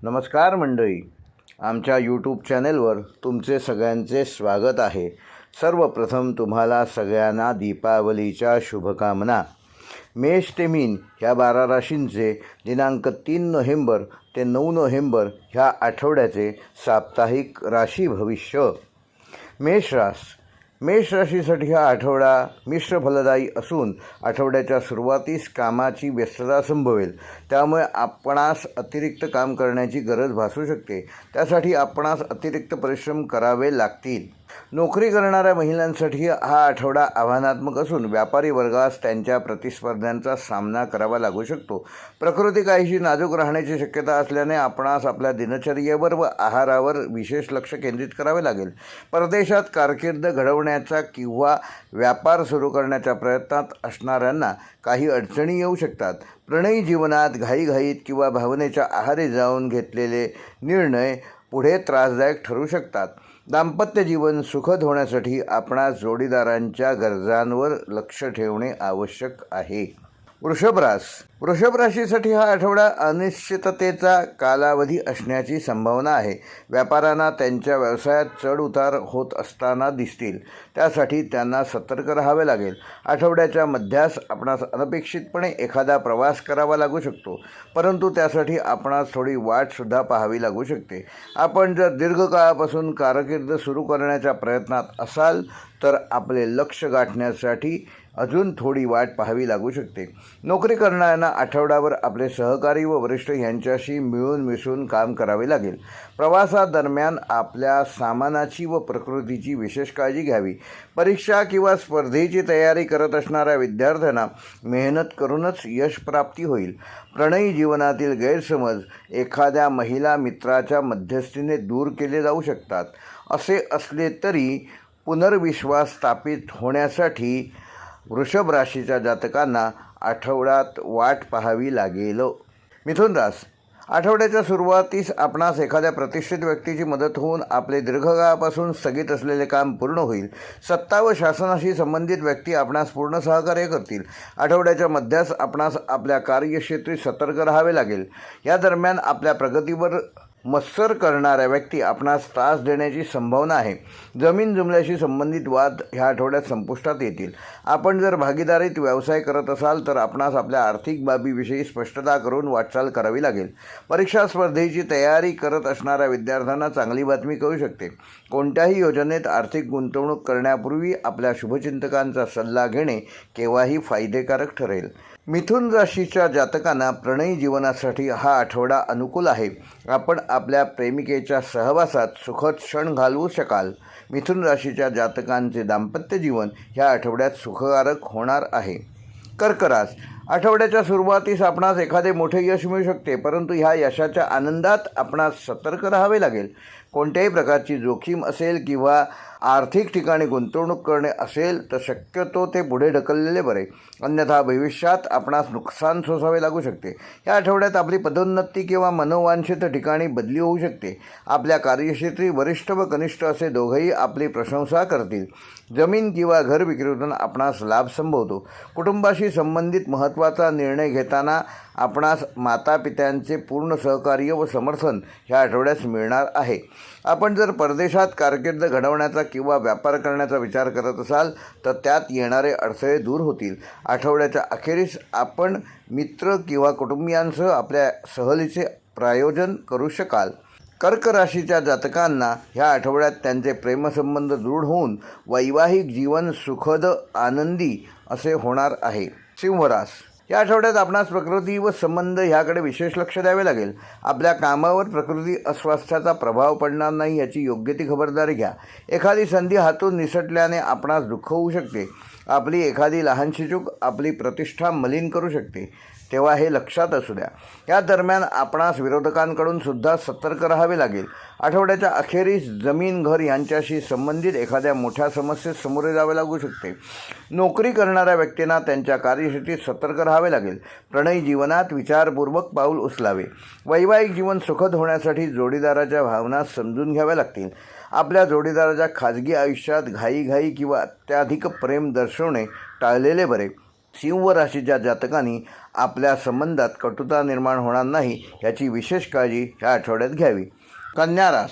नमस्कार मंडळी, आमच्या यूट्यूब चॅनेलवर तुमचे सगळ्यांचे स्वागत आहे. सर्वप्रथम तुम्हाला सगळ्यांना दीपावलीच्या शुभकामना. मेष ते मीन ह्या 12 राशींचे दिनांक 3 नोव्हेंबर ते 9 नोव्हेंबर ह्या आठवड्याचे साप्ताहिक राशी भविष्य. मेष राशीसाठी हा आठवडा मिश्र फलदायी असून आठवड्याच्या सुरुवातीस कामाची व्यस्तता संभवेल. त्यामुळे आपणास अतिरिक्त काम करण्याची गरज भासू शकते. त्यासाठी आपणास अतिरिक्त परिश्रम करावे लागतील. नोकरी करणाऱ्या महिलांसाठी हा आठवडा आव्हानात्मक असून व्यापारी वर्गास त्यांच्या प्रतिस्पर्ध्यांचा सामना करावा लागू शकतो. प्रकृती काहीशी नाजूक राहण्याची शक्यता असल्याने आपणास आपल्या दिनचर्येवर व आहारावर विशेष लक्ष केंद्रित करावे लागेल. परदेशात कारकीर्द घडवण्याचा किंवा व्यापार सुरू करण्याच्या प्रयत्नात असणाऱ्यांना काही अडचणी येऊ शकतात. प्रणयी जीवनात घाईघाईत किंवा भावनेच्या आहारी जाऊन घेतलेले निर्णय पुढे त्रासदायक ठरू शकतात. दाम्पत्य जीवन सुखद होण्यासाठी आपणास जोडीदारांच्या गरजांवर लक्ष ठेवणे आवश्यक आहे. वृषभ राशीसाठी हा आठवडा अनिश्चिततेचा कालावधी असण्याची संभावना आहे. व्यापाऱ्यांना त्यांच्या व्यवसायात चढ उतार होत असताना दिसतील. त्यासाठी त्यांना सतर्क राहावे लागेल. आठवड्याच्या मध्यास आपणास अनपेक्षितपणे एखादा प्रवास करावा लागू शकतो, परंतु त्यासाठी आपणास थोडी वाटसुद्धा पाहावी लागू शकते. आपण जर दीर्घकाळापासून कारकीर्द सुरू करण्याच्या प्रयत्नात असाल तर आपले लक्ष गाठण्यासाठी अजून थोडी वाट पाहावी लागू शकते. नोकरी करणाऱ्यांना आठवड्यावर आपले सहकारी व वरिष्ठ यांच्याशी मिळून मिसळून काम करावे लागेल. प्रवासादरम्यान आपल्या सामानाची व प्रकृतीची विशेष काळजी घ्यावी. परीक्षा किंवा स्पर्धेची तयारी करत असणाऱ्या विद्यार्थ्यांना मेहनत करूनच यशप्राप्ती होईल. प्रणयी जीवनातील गैरसमज एखाद्या महिला मित्राच्या मध्यस्थीने दूर केले जाऊ शकतात. असे असले तरी पुनर्विश्वास स्थापित होण्यासाठी वृषभ राशीच्या जातकांना आठवड्यात वाट पाहावी लागेल. मिथुन रास, आठवड्याच्या सुरुवातीस आपणास एखाद्या प्रतिष्ठित व्यक्तीची मदत होऊन आपले दीर्घकाळापासून स्थगित असलेले काम पूर्ण होईल. सत्ता व शासनाशी संबंधित व्यक्ती आपणास पूर्ण सहकार्य करतील. आठवड्याच्या मध्यास आपणास आपल्या कार्यक्षेत्री सतर्क राहावे लागेल. या दरम्यान आपल्या प्रगतीवर मत्सर करणाऱ्या व्यक्ती आपणास त्रास देण्याची संभावना आहे. जमीन जुमल्याशी संबंधित वाद ह्या आठवड्यात संपुष्टात येतील. आपण जर भागीदारीत व्यवसाय करत असाल तर आपणास आपल्या आर्थिक बाबीविषयी स्पष्टता करून वाटचाल करावी लागेल. परीक्षा स्पर्धेची तयारी करत असणाऱ्या विद्यार्थ्यांना चांगली बातमी कळू शकते. कोणत्याही योजनेत आर्थिक गुंतवणूक करण्यापूर्वी आपल्या शुभचिंतकांचा सल्ला घेणे केव्हाही फायदेकारक ठरेल. मिथुन राशीच्या जातकांना प्रणयी जीवनासाठी हा आठवडा अनुकूल आहे. आपण आपल्या प्रेमिकेच्या सहवासात सुखद क्षण घालवू शकाल. मिथुन राशीच्या जातकांचे दाम्पत्य जीवन ह्या आठवड्यात सुखकारक होणार आहे. कर्क रास, आठवड्याच्या सुरुवातीस आपणास एखादे मोठे यश मिळू शकते, परंतु ह्या यशाच्या आनंदात आपणास सतर्क राहावे लागेल. कोणत्याही प्रकारची जोखीम असेल किंवा आर्थिक ठिकाणी गुंतवणूक करणे असेल तर शक्यतो ते पुढे ढकललेले बरे, अन्यथा भविष्यात आपणास नुकसान सोसावे लागू शकते. या आठवड्यात आपली पदोन्नती किंवा मनोवांछित ठिकाणी बदली होऊ शकते. आपल्या कार्यक्षेत्री वरिष्ठ व कनिष्ठ असे दोघंही आपली प्रशंसा करतील. जमीन किंवा घर विक्रीतून आपणास लाभ संभवतो. कुटुंबाशी संबंधित महत्त्वाचा निर्णय घेताना आपणास मातापित्यांचे पूर्ण सहकार्य व समर्थन ह्या आठवड्यास मिळणार आहे. आपण जर परदेशात कारकीर्द घडवण्याचा किंवा व्यापार करण्याचा विचार करत असाल तर त्यात येणारे अडथळे दूर होतील. आठवड्याच्या अखेरीस आपण मित्र किंवा कुटुंबियांसह आपल्या सहलीचे प्रायोजन करू शकाल. कर्क राशीच्या जातकांना ह्या आठवड्यात त्यांचे प्रेमसंबंध दृढ होऊन वैवाहिक जीवन सुखद आनंदी असे होणार आहे. सिंह रास, या आठवड्यात आपणास प्रकृती व संबंध ह्याकडे विशेष लक्ष द्यावे लागेल. आपल्या कामावर प्रकृती अस्वास्थ्याचा प्रभाव पडणार नाही याची योग्य ती खबरदारी घ्या. एखादी संधी हातून निसटल्याने आपणास दुःख होऊ शकते. आपली एखादी लहानशी चूक आपली प्रतिष्ठा मलिन करू शकते, तेव्हा हे लक्षात असू द्या. या दरम्यान आपणास विरोधकांकडून सुद्धा सतर्क राहावे लागेल. आठवड्याच्या अखेरीस जमीन घर यांच्याशी संबंधित एखाद्या मोठ्या समस्येत सामोरे जावे लागू शकते. नोकरी करणाऱ्या व्यक्तींना त्यांच्या कार्यक्षेत्रात सतर्क राहावे लागेल. प्रणयी जीवनात विचारपूर्वक पाऊल उचलावे. वैवाहिक जीवन सुखद होण्यासाठी जोडीदाराच्या भावना समजून घ्याव्या लागतील. आपल्या जोडीदाराच्या खाजगी आयुष्यात घाईघाई किंवा अत्याधिक प्रेम दर्शवणे टाळलेले बरे. सिंह राशीच्या जातकांनी आपल्या संबंधात कटुता निर्माण होणार नाही याची विशेष काळजी ह्या आठवड्यात घ्यावी. कन्या रास.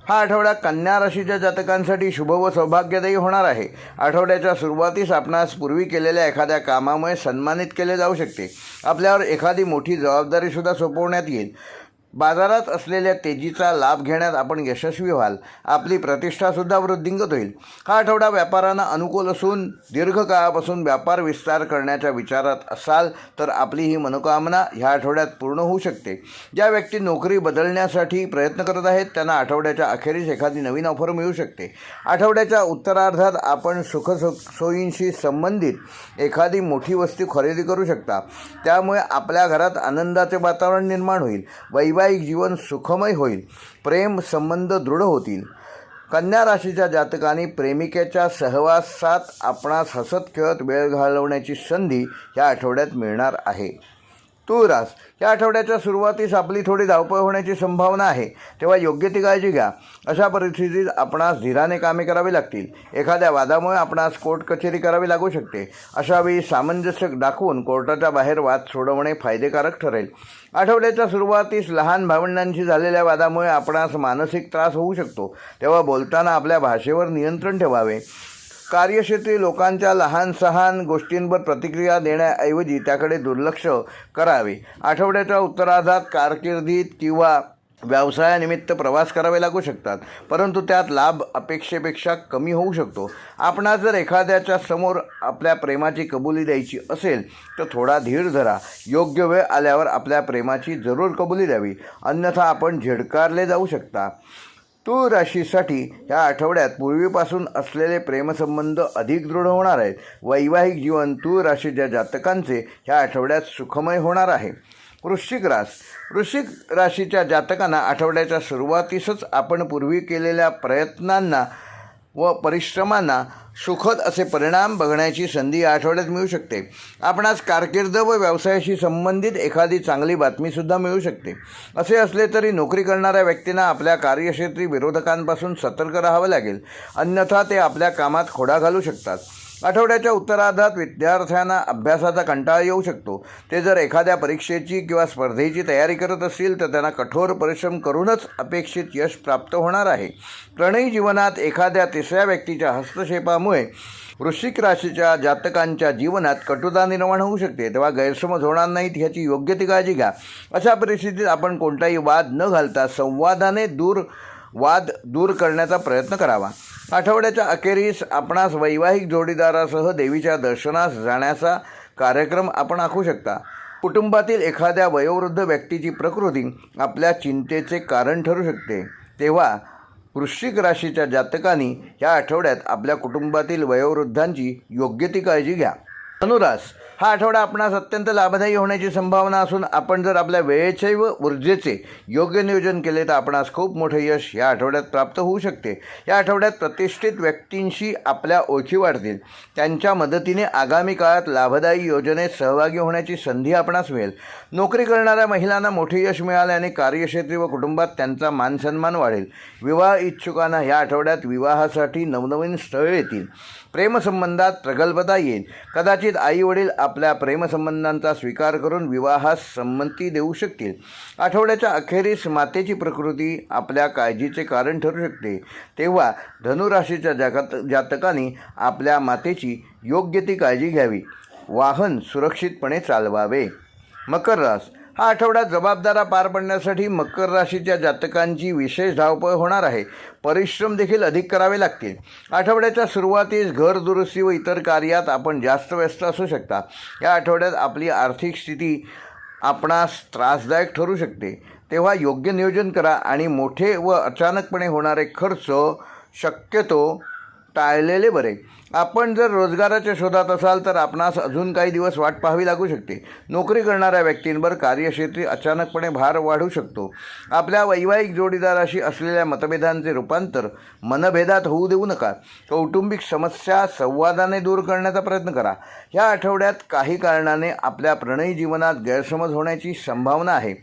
हा आठवडा कन्या राशीच्या जातकांसाठी शुभ व सौभाग्यदायी होणार आहे. आठवड्याच्या सुरुवातीस आपणास पूर्वी केलेल्या एखाद्या कामामुळे सन्मानित केले जाऊ शकते. आपल्यावर एखादी मोठी जबाबदारीसुद्धा सोपवण्यात येईल. बाजारात असलेल्या तेजीचा लाभ घेण्यात आपण यशस्वी व्हाल. आपली प्रतिष्ठासुद्धा वृद्धिंगत होईल. हा आठवडा व्यापारांना अनुकूल असून दीर्घकाळापासून व्यापार विस्तार करण्याच्या विचारात असाल तर आपली ही मनोकामना ह्या आठवड्यात पूर्ण होऊ शकते. ज्या व्यक्ती नोकरी बदलण्यासाठी प्रयत्न करत आहेत त्यांना आठवड्याच्या अखेरीस एखादी नवीन ऑफर मिळू शकते. आठवड्याच्या उत्तरार्धात आपण सुखसोयींशी संबंधित एखादी मोठी वस्तू खरेदी करू शकता. त्यामुळे आपल्या घरात आनंदाचे वातावरण निर्माण होईल. वैवाहिक जीवन सुखमय होईल. प्रेम संबंध दृढ होतील. कन्या राशीच्या जातकांनी प्रेमिकेच्या सहवासात आपणास हसत खेळत वेळ घालवण्याची संधी या आठवड्यात मिळणार आहे. तुळ रास. या आठवड्याच्या सुरुवातीस आपली थोडी धावपळ होण्याची संभावना आहे, तेव्हा योग्य ती काळजी घ्या. अशा परिस्थितीत आपणास धीराने कामे करावी लागतील. एखाद्या वादामुळे आपणास कोर्ट कचेरी करावी लागू शकते. अशावेळी सामंजस्य दाखवून कोर्टाच्या बाहेर वाद सोडवणे फायदेकारक ठरेल. आठवड्याच्या सुरुवातीस लहान भावंडांशी झालेल्या वादामुळे आपणास मानसिक त्रास होऊ शकतो, तेव्हा बोलताना आपल्या भाषेवर नियंत्रण ठेवावे. कार्यक्षेत्री लोकांच्या लहान सहान गोष्टींवर प्रतिक्रिया देण्याऐवजी त्याकडे दुर्लक्ष करावे. आठवड्याच्या उत्तरार्धात कारकिर्दीत किंवा व्यवसायानिमित्त प्रवास करावे लागू शकतात, परंतु त्यात लाभ अपेक्षेपेक्षा कमी होऊ शकतो. आपणास जर एखाद्याच्या समोर आपल्या प्रेमाची कबुली द्यायची असेल तर थोडा धीर धरा. योग्य वेळ आल्यावर आपल्या प्रेमाची जरूर कबुली द्यावी, अन्यथा आपण झिडकारले जाऊ शकता. तुळ राशीसाठी या आठवड्यात पूर्वीपासून असलेले प्रेमसंबंध अधिक दृढ होणार आहेत. वैवाहिक जीवन तुळ राशीच्या जातकांचे ह्या आठवड्यात सुखमय होणार आहे. वृश्चिक रास. वृश्चिक राशीच्या जातकांना आठवड्याच्या सुरुवातीसच आपण पूर्वी केलेल्या प्रयत्नांना व परिश्रमांना सुखद असे परिणाम बघण्याची संधी या आठवड्यात मिळू शकते. आपणास कारकीर्द व व्यवसायाशी संबंधित एखादी चांगली बातमीसुद्धा मिळू शकते. असे असले तरी नोकरी करणाऱ्या व्यक्तींना आपल्या कार्यक्षेत्री विरोधकांपासून सतर्क राहावे लागेल, अन्यथा ते आपल्या कामात खोडा घालू शकतात. आठवड्याच्या उत्तरार्धात विद्यार्थ्यांना अभ्यासाचा कंटाळा येऊ शकतो. ते जर एखाद्या परीक्षेची किंवा स्पर्धेची तयारी करत असतील तर त्यांना कठोर परिश्रम करूनच अपेक्षित यश प्राप्त होणार आहे. प्रणयी जीवनात एखाद्या तिसऱ्या व्यक्तीच्या हस्तक्षेपामुळे वृश्चिक राशीच्या जातकांच्या जीवनात कटुता निर्माण होऊ शकते, तेव्हा गैरसमज होणार नाहीत ह्याची योग्य ती काळजी घ्या. अशा परिस्थितीत आपण कोणताही वाद न घालता संवादाने वाद दूर करण्याचा प्रयत्न करावा. आठवड्याच्या अखेरीस आपणास वैवाहिक जोडीदारासह देवीच्या दर्शनास जाण्याचा कार्यक्रम आपण आखू शकता. कुटुंबातील एखाद्या वयोवृद्ध व्यक्तीची प्रकृती आपल्या चिंतेचे कारण ठरू शकते, तेव्हा वृश्चिक राशीच्या जातकांनी या आठवड्यात आपल्या कुटुंबातील वयोवृद्धांची योग्य ती काळजी घ्या. धनुरास. हा आठवडा आपणास अत्यंत लाभदायी होण्याची संभावना असून आपण जर आपल्या वेळेचे व ऊर्जेचे योग्य नियोजन केले तर आपणास खूप मोठे यश या आठवड्यात प्राप्त होऊ शकते. या आठवड्यात प्रतिष्ठित व्यक्तींशी आपल्या ओळखी वाढतील. त्यांच्या मदतीने आगामी काळात लाभदायी योजनेत सहभागी होण्याची संधी आपणास मिळेल. नोकरी करणाऱ्या महिलांना मोठे यश मिळाल्याने कार्यक्षेत्री व कुटुंबात त्यांचा मानसन्मान वाढेल. विवाह इच्छुकांना या आठवड्यात विवाहासाठी नवनवीन स्थळे येतील. प्रेमसंबंधात प्रगल्भता येईल. कदाचित आईवडील आपल्या प्रेमसंबंधांचा स्वीकार करून विवाहास संमती देऊ शकतील. आठवड्याच्या अखेरीस मातेची प्रकृती आपल्या काळजीचे कारण ठरू शकते, तेव्हा धनुराशीच्या जातकांनी आपल्या मातेची योग्य ती काळजी घ्यावी. वाहन सुरक्षितपणे चालवावे. मकर रास. हा आठवडा जबाबदाऱ्या पार पडण्यासाठी मकर राशीच्या जातकांची विशेष धावपळ होणार आहे. परिश्रम देखील अधिक करावे लागतील. आठवड्याच्या सुरुवातीस घर दुरुस्ती व इतर कार्यात आपण जास्त व्यस्त असू शकता. या आठवड्यात आपली आर्थिक स्थिती आपणास त्रासदायक ठरू शकते, तेव्हा योग्य नियोजन करा आणि मोठे व अचानकपणे होणारे खर्च शक्यतो टाळलेले बरे. आपण जर रोजगाराच्या शोधात असाल तर आपणास अजून काही दिवस वाट पाहावी लागू शकते. नोकरी करणाऱ्या व्यक्तींवर कार्यक्षेत्री अचानकपणे भार वाढू शकतो. आपल्या वैवाहिक जोडीदाराशी असलेल्या मतभेदांचे रूपांतर मनभेदात होऊ देऊ नका. कौटुंबिक समस्या संवादाने दूर करण्याचा प्रयत्न करा. या आठवड्यात काही कारणाने आपल्या प्रणयी जीवनात गैरसमज होण्याची संभावना आहे.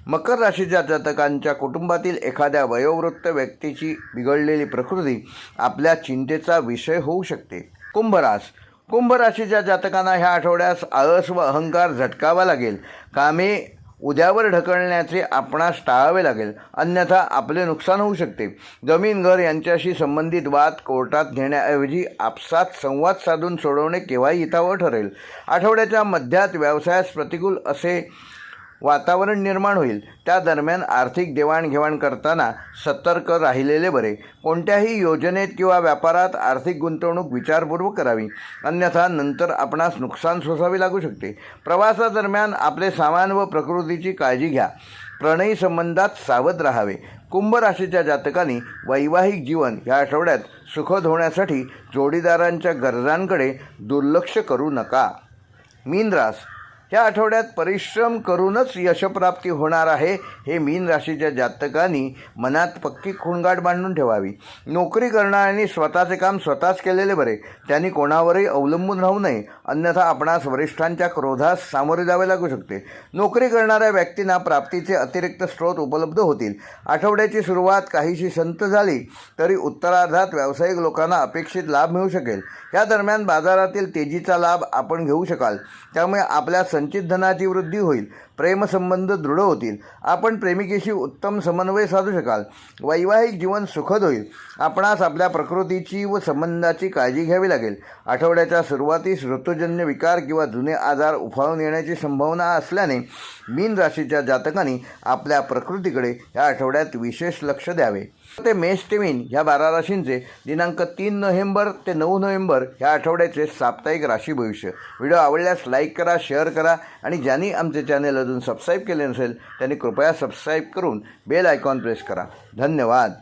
मकर राशीच्या जातकांच्या कुटुंबातील एखाद्या वयोवृद्ध व्यक्तीची बिघडलेली प्रकृती आपल्या चिंतेचा विषय होऊ शकते. कुंभ रास. कुंभ राशीच्या जातकांना ह्या आठवड्यास आळस व अहंकार झटकावा लागेल. कामे उद्यावर ढकलण्याचे आपणास टाळावे लागेल, अन्यथा आपले नुकसान होऊ शकते. जमीन घर यांच्याशी संबंधित वाद कोर्टात घेण्याऐवजी आपसात संवाद साधून सोडवणे केव्हाही हितावह ठरेल. आठवड्याच्या मध्यात व्यवसायास प्रतिकूल असे वातावरण निर्माण होईल. त्या दरम्यान आर्थिक देवाणघेवाण करताना सतर्क राहिलेले बरे. कोणत्याही योजनेत किंवा व्यापारात आर्थिक गुंतवणूक विचारपूर्वक करावी, अन्यथा नंतर आपणास नुकसान सोसावे लागू शकते. प्रवासादरम्यान आपले सामान व प्रकृतीची काळजी घ्या. प्रणयी संबंधात सावध राहावे. कुंभ राशीच्या जातकांनी वैवाहिक जीवन या आठवड्यात सुखद होण्यासाठी जोडीदारांच्या गरजांकडे दुर्लक्ष करू नका. मीन रास या आठवड्यात परिश्रम करूनच यशप्राप्ती होणार आहे, हे मीन राशीच्या जातकांनी मनात पक्की खूणगाठ बांधून ठेवावी. नोकरी करणाऱ्यांनी स्वतःचे काम स्वतःच केलेले बरे. त्यांनी कोणावरही अवलंबून राहू नये, अन्यथा आपणास वरिष्ठांच्या क्रोधास सामोरे जावे लागू शकते. नोकरी करणाऱ्या व्यक्तींना प्राप्तीचे अतिरिक्त स्रोत उपलब्ध होतील. आठवड्याची सुरुवात काहीशी संत झाली तरी उत्तरार्धात व्यावसायिक लोकांना अपेक्षित लाभ मिळू शकेल. या दरम्यान बाजारातील तेजीचा लाभ आपण घेऊ शकाल, त्यामुळे आपल्या संचित धनाची वृद्धी होईल. प्रेमसंबंध दृढ होतील. आपण प्रेमिकेशी उत्तम समन्वय साधू शकाल. वैवाहिक जीवन सुखद होईल. आपणास आपल्या प्रकृतीची व संबंधाची काळजी घ्यावी लागेल. आठवड्याच्या सुरुवातीस ऋतूजन्य विकार किंवा जुने आजार उफाळून येण्याची संभावना असल्याने मीन राशीच्या जातकांनी आपल्या प्रकृतीकडे या आठवड्यात विशेष लक्ष द्यावे. ते मेष ते मीन ह्या 12 राशींचे दिनांक 3 नोव्हेंबर ते 9 नोव्हेंबर ह्या आठवड्याचे साप्ताहिक राशी भविष्य. व्हिडिओ आवडल्यास लाईक करा, शेअर करा आणि ज्यांनी आमचे चॅनल अजून सबस्क्राईब केले नसेल त्यांनी कृपया सबस्क्राईब करून बेल आयकॉन प्रेस करा. धन्यवाद.